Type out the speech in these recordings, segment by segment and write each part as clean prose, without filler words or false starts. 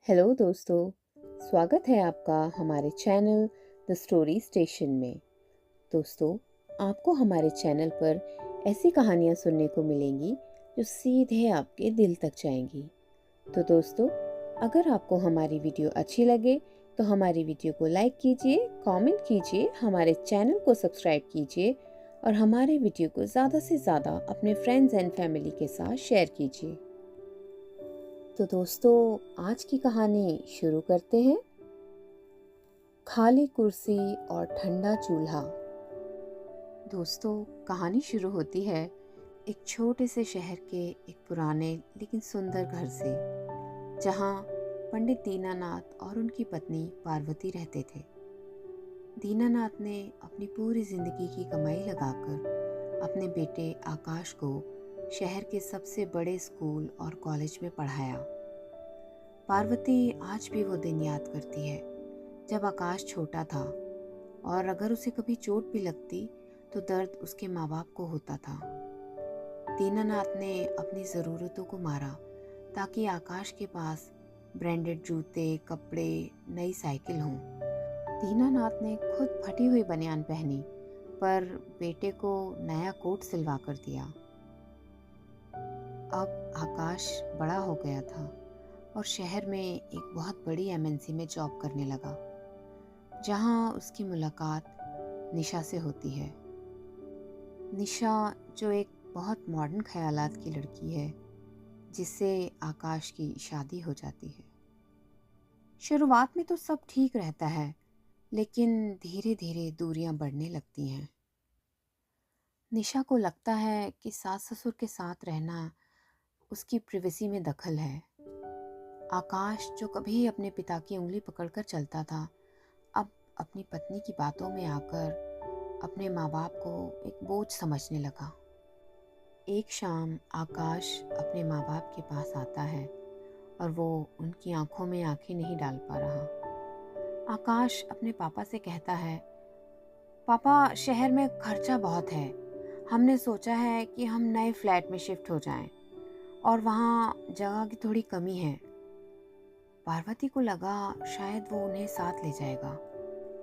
Hello दोस्तों, स्वागत है आपका हमारे चैनल द स्टोरी स्टेशन में। दोस्तों, आपको हमारे चैनल पर ऐसी कहानियाँ सुनने को मिलेंगी जो सीधे आपके दिल तक जाएंगी। तो दोस्तों, अगर आपको हमारी वीडियो अच्छी लगे तो हमारी वीडियो को लाइक कीजिए, कमेंट कीजिए, हमारे चैनल को सब्सक्राइब कीजिए और हमारे वीडियो को ज़्यादा से ज़्यादा अपने फ्रेंड्स एंड फैमिली के साथ शेयर कीजिए। तो दोस्तों, आज की कहानी शुरू करते हैं। खाली कुर्सी और ठंडा चूल्हा। दोस्तों, कहानी शुरू होती है एक छोटे से शहर के एक पुराने लेकिन सुंदर घर से, जहां पंडित दीनानाथ और उनकी पत्नी पार्वती रहते थे। दीनानाथ ने अपनी पूरी जिंदगी की कमाई लगाकर अपने बेटे आकाश को शहर के सबसे बड़े स्कूल और कॉलेज में पढ़ाया। पार्वती आज भी वो दिन याद करती है जब आकाश छोटा था और अगर उसे कभी चोट भी लगती तो दर्द उसके माँ बाप को होता था। दीनानाथ ने अपनी ज़रूरतों को मारा ताकि आकाश के पास ब्रांडेड जूते, कपड़े, नई साइकिल हों। दीनानाथ ने खुद फटी हुई बनियान पहनी पर बेटे को नया कोट सिलवा कर दिया। अब आकाश बड़ा हो गया था और शहर में एक बहुत बड़ी एमएनसी में जॉब करने लगा, जहां उसकी मुलाकात निशा से होती है। निशा जो एक बहुत मॉडर्न ख्यालात की लड़की है, जिससे आकाश की शादी हो जाती है। शुरुआत में तो सब ठीक रहता है, लेकिन धीरे धीरे दूरियां बढ़ने लगती हैं। निशा को लगता है कि सास ससुर के साथ रहना उसकी प्राइवेसी में दखल है। आकाश जो कभी अपने पिता की उंगली पकड़कर चलता था, अब अपनी पत्नी की बातों में आकर अपने माँ बाप को एक बोझ समझने लगा। एक शाम आकाश अपने माँ बाप के पास आता है और वो उनकी आंखों में आंखें नहीं डाल पा रहा। आकाश अपने पापा से कहता है, पापा, शहर में खर्चा बहुत है। हमने सोचा है कि हम नए फ्लैट में शिफ्ट हो जाएं और वहाँ जगह की थोड़ी कमी है। पार्वती को लगा शायद वो उन्हें साथ ले जाएगा,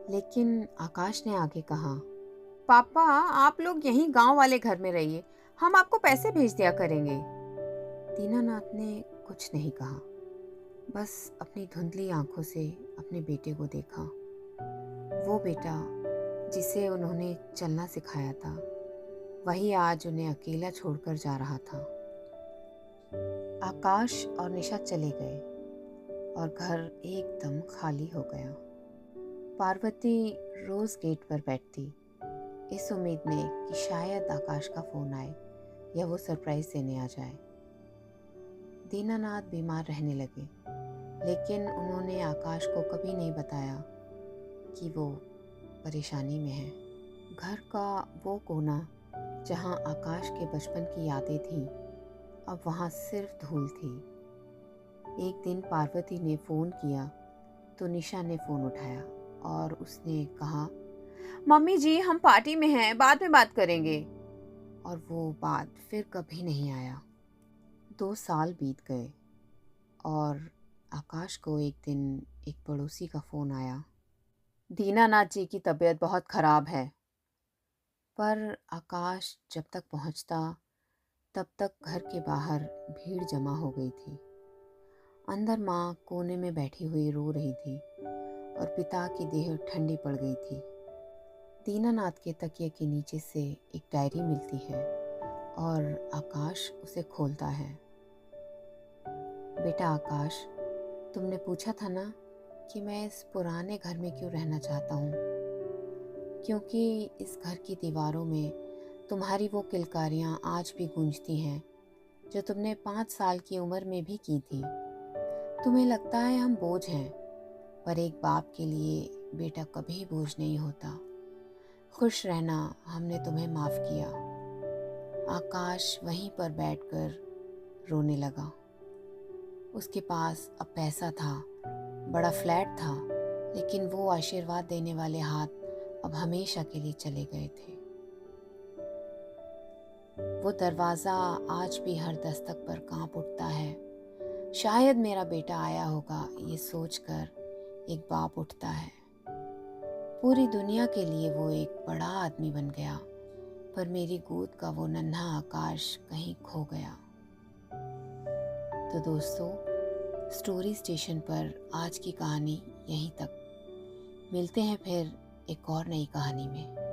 लेकिन आकाश ने आगे कहा, पापा, आप लोग यहीं गांव वाले घर में रहिए, हम आपको पैसे भेज दिया करेंगे। दीनानाथ ने कुछ नहीं कहा, बस अपनी धुंधली आंखों से अपने बेटे को देखा। वो बेटा जिसे उन्होंने चलना सिखाया था, वही आज उन्हें अकेला छोड़कर जा रहा था। आकाश और निशा चले गए और घर एकदम खाली हो गया। पार्वती रोज गेट पर बैठती, इस उम्मीद में कि शायद आकाश का फोन आए या वो सरप्राइज देने आ जाए। दीनानाथ बीमार रहने लगे, लेकिन उन्होंने आकाश को कभी नहीं बताया कि वो परेशानी में है। घर का वो कोना जहां आकाश के बचपन की यादें थीं, अब वहां सिर्फ धूल थी। एक दिन पार्वती ने फ़ोन किया तो निशा ने फ़ोन उठाया और उसने कहा, मम्मी जी, हम पार्टी में हैं, बाद में बात करेंगे। और वो बात फिर कभी नहीं आया। 2 साल बीत गए और आकाश को एक दिन एक पड़ोसी का फ़ोन आया, दीनानाथ जी की तबीयत बहुत ख़राब है। पर आकाश जब तक पहुंचता तब तक घर के बाहर भीड़ जमा हो गई थी। अंदर माँ कोने में बैठी हुई रो रही थी और पिता की देह ठंडी पड़ गई थी। दीनानाथ के तकिए के नीचे से एक डायरी मिलती है और आकाश उसे खोलता है। बेटा आकाश, तुमने पूछा था ना कि मैं इस पुराने घर में क्यों रहना चाहता हूँ? क्योंकि इस घर की दीवारों में तुम्हारी वो किलकारियाँ आज भी गूंजती हैं जो तुमने 5 साल की उम्र में भी की थी। तुम्हें लगता है हम बोझ हैं, पर एक बाप के लिए बेटा कभी बोझ नहीं होता। खुश रहना, हमने तुम्हें माफ़ किया। आकाश वहीं पर बैठकर रोने लगा। उसके पास अब पैसा था, बड़ा फ्लैट था, लेकिन वो आशीर्वाद देने वाले हाथ अब हमेशा के लिए चले गए थे। वो दरवाज़ा आज भी हर दस्तक पर कांप उठता है, शायद मेरा बेटा आया होगा, ये सोचकर एक बाप उठता है। पूरी दुनिया के लिए वो एक बड़ा आदमी बन गया, पर मेरी गोद का वो नन्हा आकाश कहीं खो गया। तो दोस्तों, स्टोरी स्टेशन पर आज की कहानी यहीं तक। मिलते हैं फिर एक और नई कहानी में।